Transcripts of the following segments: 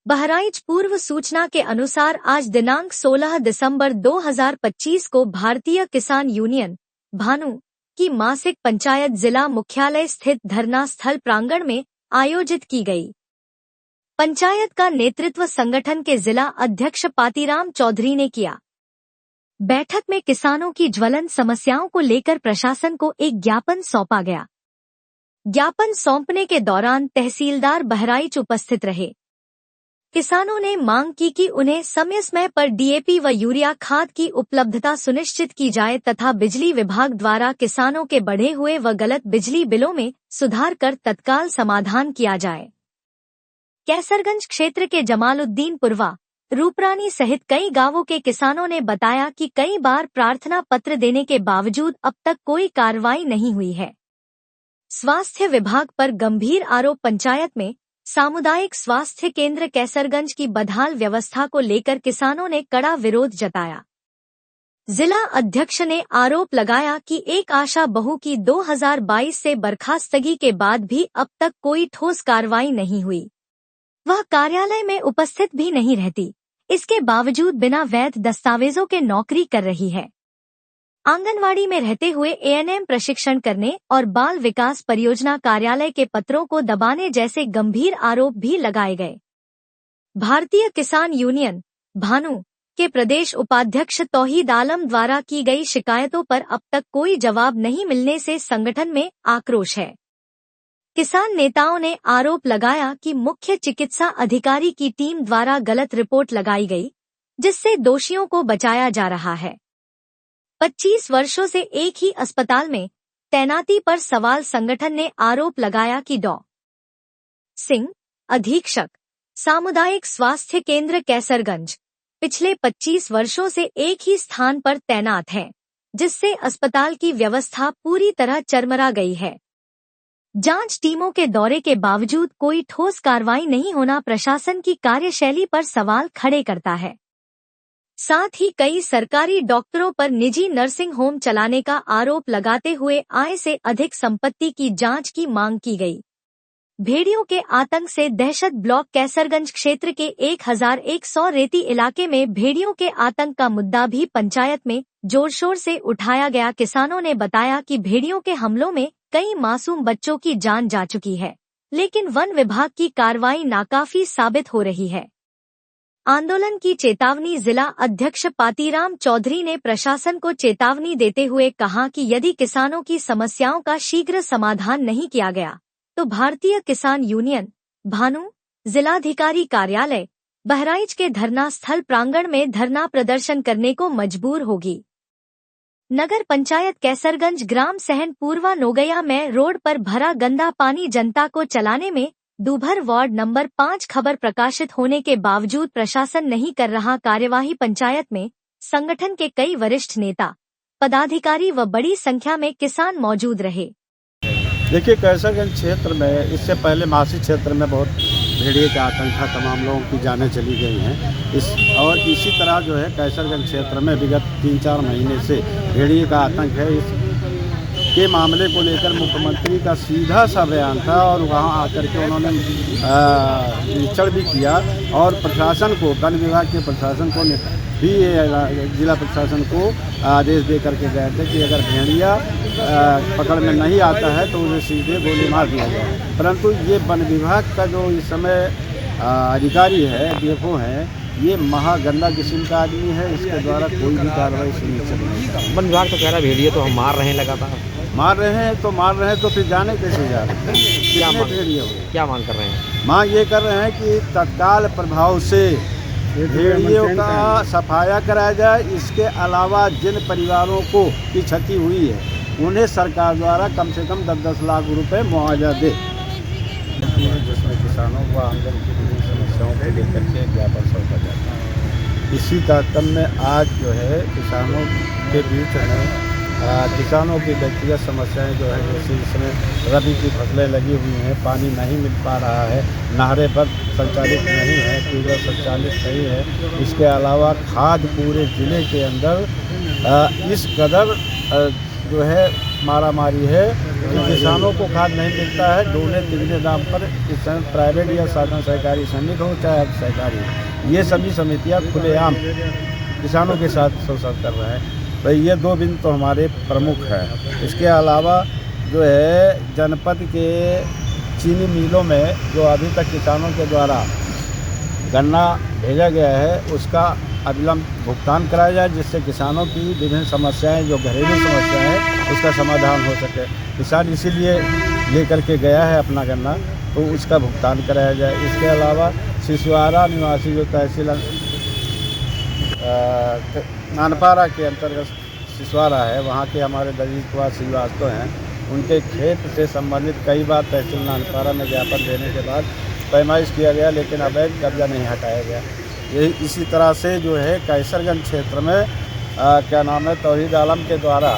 बहराइच पूर्व सूचना के अनुसार आज दिनांक 16 दिसंबर 2025 को भारतीय किसान यूनियन भानु की मासिक पंचायत जिला मुख्यालय स्थित धरना स्थल प्रांगण में आयोजित की गई। पंचायत का नेतृत्व संगठन के जिला अध्यक्ष पातीराम चौधरी ने किया। बैठक में किसानों की ज्वलन समस्याओं को लेकर प्रशासन को एक ज्ञापन सौंपा गया। ज्ञापन सौंपने के दौरान तहसीलदार बहराइच उपस्थित रहे। किसानों ने मांग की कि उन्हें समय पर डीएपी व यूरिया खाद की उपलब्धता सुनिश्चित की जाए तथा बिजली विभाग द्वारा किसानों के बढ़े हुए व गलत बिजली बिलों में सुधार कर तत्काल समाधान किया जाए। कैसरगंज क्षेत्र के जमालुद्दीनपुरवा, रूपरानी सहित कई गांवों के किसानों ने बताया कि कई बार प्रार्थना पत्र देने के बावजूद अब तक कोई कार्रवाई नहीं हुई है। स्वास्थ्य विभाग पर गंभीर आरोप। पंचायत में सामुदायिक स्वास्थ्य केंद्र कैसरगंज की बदहाल व्यवस्था को लेकर किसानों ने कड़ा विरोध जताया। जिला अध्यक्ष ने आरोप लगाया कि एक आशा बहू की 2022 से बर्खास्तगी के बाद भी अब तक कोई ठोस कार्रवाई नहीं हुई। वह कार्यालय में उपस्थित भी नहीं रहती, इसके बावजूद बिना वैध दस्तावेजों के नौकरी कर रही है। आंगनवाड़ी में रहते हुए एएनएम प्रशिक्षण करने और बाल विकास परियोजना कार्यालय के पत्रों को दबाने जैसे गंभीर आरोप भी लगाए गए। भारतीय किसान यूनियन भानु के प्रदेश उपाध्यक्ष तौहीद आलम द्वारा की गई शिकायतों पर अब तक कोई जवाब नहीं मिलने से संगठन में आक्रोश है। किसान नेताओं ने आरोप लगाया कि मुख्य चिकित्सा अधिकारी की टीम द्वारा गलत रिपोर्ट लगाई गई, जिससे दोषियों को बचाया जा रहा है। 25 वर्षों से एक ही अस्पताल में तैनाती पर सवाल। संगठन ने आरोप लगाया कि डॉ. सिंह, अधीक्षक, सामुदायिक स्वास्थ्य केंद्र कैसरगंज, पिछले 25 वर्षों से एक ही स्थान पर तैनात हैं, जिससे अस्पताल की व्यवस्था पूरी तरह चरमरा गई है। जांच टीमों के दौरे के बावजूद कोई ठोस कार्रवाई नहीं होना प्रशासन की कार्यशैली पर सवाल खड़े करता है। साथ ही कई सरकारी डॉक्टरों पर निजी नर्सिंग होम चलाने का आरोप लगाते हुए आय से अधिक संपत्ति की जांच की मांग की गई। भेड़ियों के आतंक से दहशत। ब्लॉक कैसरगंज क्षेत्र के 1100 रेती इलाके में भेड़ियों के आतंक का मुद्दा भी पंचायत में जोर शोर से उठाया गया। किसानों ने बताया कि भेड़ियों के हमलों में कई मासूम बच्चों की जान जा चुकी है, लेकिन वन विभाग की कार्रवाई नाकाफी साबित हो रही है। आंदोलन की चेतावनी। जिला अध्यक्ष पातीराम चौधरी ने प्रशासन को चेतावनी देते हुए कहा कि यदि किसानों की समस्याओं का शीघ्र समाधान नहीं किया गया तो भारतीय किसान यूनियन भानु जिलाधिकारी कार्यालय बहराइच के धरना स्थल प्रांगण में धरना प्रदर्शन करने को मजबूर होगी। नगर पंचायत कैसरगंज ग्राम सहनपुरवा नोगया में रोड पर भरा गंदा पानी जनता को चलाने में दूभर वार्ड नंबर 5 खबर प्रकाशित होने के बावजूद प्रशासन नहीं कर रहा कार्यवाही। पंचायत में संगठन के कई वरिष्ठ नेता, पदाधिकारी व बड़ी संख्या में किसान मौजूद रहे। देखिए, कैसरगंज क्षेत्र में इससे पहले मासी क्षेत्र में बहुत भेड़िए का आतंक था, तमाम लोगों की जानें चली गई हैं। और इसी तरह जो है कैसरगंज क्षेत्र में विगत 3-4 महीने से भेड़िए का आतंक है। इस के मामले को लेकर मुख्यमंत्री का सीधा सा बयान था और वहां आकर के उन्होंने निरीक्षण भी किया और प्रशासन को, वन विभाग के प्रशासन को भी, जिला प्रशासन को आदेश दे करके गए थे कि अगर भेड़िया पकड़ में नहीं आता है तो उसे सीधे गोली मार दिया जाए। परंतु ये वन विभाग का जो इस समय अधिकारी है, डीएफओ है, ये महागंदा किस्म का आदमी है। इसके द्वारा कोई भी कार्रवाई सुनिश्चित नहीं। वन विभाग तो कह रहा है भेड़िए तो हम मार रहे हैं, लगातार मार रहे हैं तो फिर जाने कैसे जा रहे हैं? क्या मांग कर रहे हैं? मांग ये कर रहे हैं कि तत्काल प्रभाव से भेड़ियों का सफाया कराया जाए। इसके अलावा जिन परिवारों को की क्षति हुई है उन्हें सरकार द्वारा कम से कम 10-10 लाख रुपए मुआवजा दे। जिसमें किसानों को आमदन की विभिन्न समस्याओं को लेकर के ज्ञापन सौंपा जाता है। इसी तारतम्य में आज जो है किसानों के बीच में किसानों की व्यक्तिगत समस्याएं जो है, जैसे इसमें रबी की फसलें लगी हुई हैं, पानी नहीं मिल पा रहा है, नहरें पर संचालित नहीं है, ट्यूबवेल संचालित नहीं है। इसके अलावा खाद पूरे ज़िले के अंदर इस कदर जो है मारामारी है कि किसानों को खाद नहीं मिलता है, दोगुने तिगुने दाम पर इस समय प्राइवेट या साधन सहकारी समिति हो चाहे अर्ध सहकारी, ये सभी समितियाँ खुलेआम किसानों के साथ शोषण कर रहे हैं। तो ये दो बिंदु तो हमारे प्रमुख हैं। इसके अलावा जो है जनपद के चीनी मिलों में जो अभी तक किसानों के द्वारा गन्ना भेजा गया है उसका अविलंब भुगतान कराया जाए, जिससे किसानों की विभिन्न समस्याएं जो घरेलू समस्याएं हैं उसका समाधान हो सके। किसान इसीलिए लेकर के गया है अपना गन्ना, तो उसका भुगतान कराया जाए। इसके अलावा सिसवारा निवासी जो तहसील नानपारा के अंतर्गत सिसवारा है, वहाँ के हमारे दलील कुमार श्रीवास्तव हैं, उनके खेत से संबंधित कई बार तहसील नानपारा में ज्ञापन देने के बाद पैमाइश किया गया, लेकिन अवैध कब्जा नहीं हटाया गया। यही इसी तरह से जो है कैसरगंज क्षेत्र में क्या नाम है तौहीद आलम के द्वारा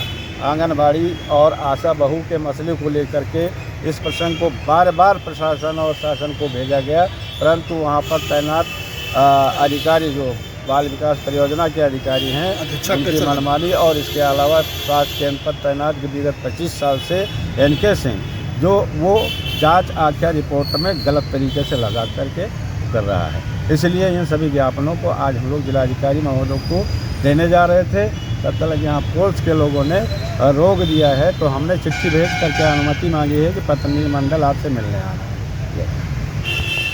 आंगनबाड़ी और आशा बहू के मसले को लेकर के इस प्रसंग को बार बार प्रशासन और शासन को भेजा गया, परंतु वहाँ पर तैनात अधिकारी जो बाल विकास परियोजना के अधिकारी हैं उनकी मनमानी और इसके अलावा स्वास्थ्य केंद्र पर तैनात विगत 25 साल से NK सिंह जो वो जांच आख्या रिपोर्ट में गलत तरीके से लगा करके कर रहा है। इसलिए इन सभी ज्ञापनों को आज हम लोग जिलाधिकारी महोदय को देने जा रहे थे, तब तक यहाँ पुलिस के लोगों ने रोक दिया है। तो हमने चिट्ठी भेज करके अनुमति मांगी है कि प्रतिनिधि मंडल आपसे मिलने आना है।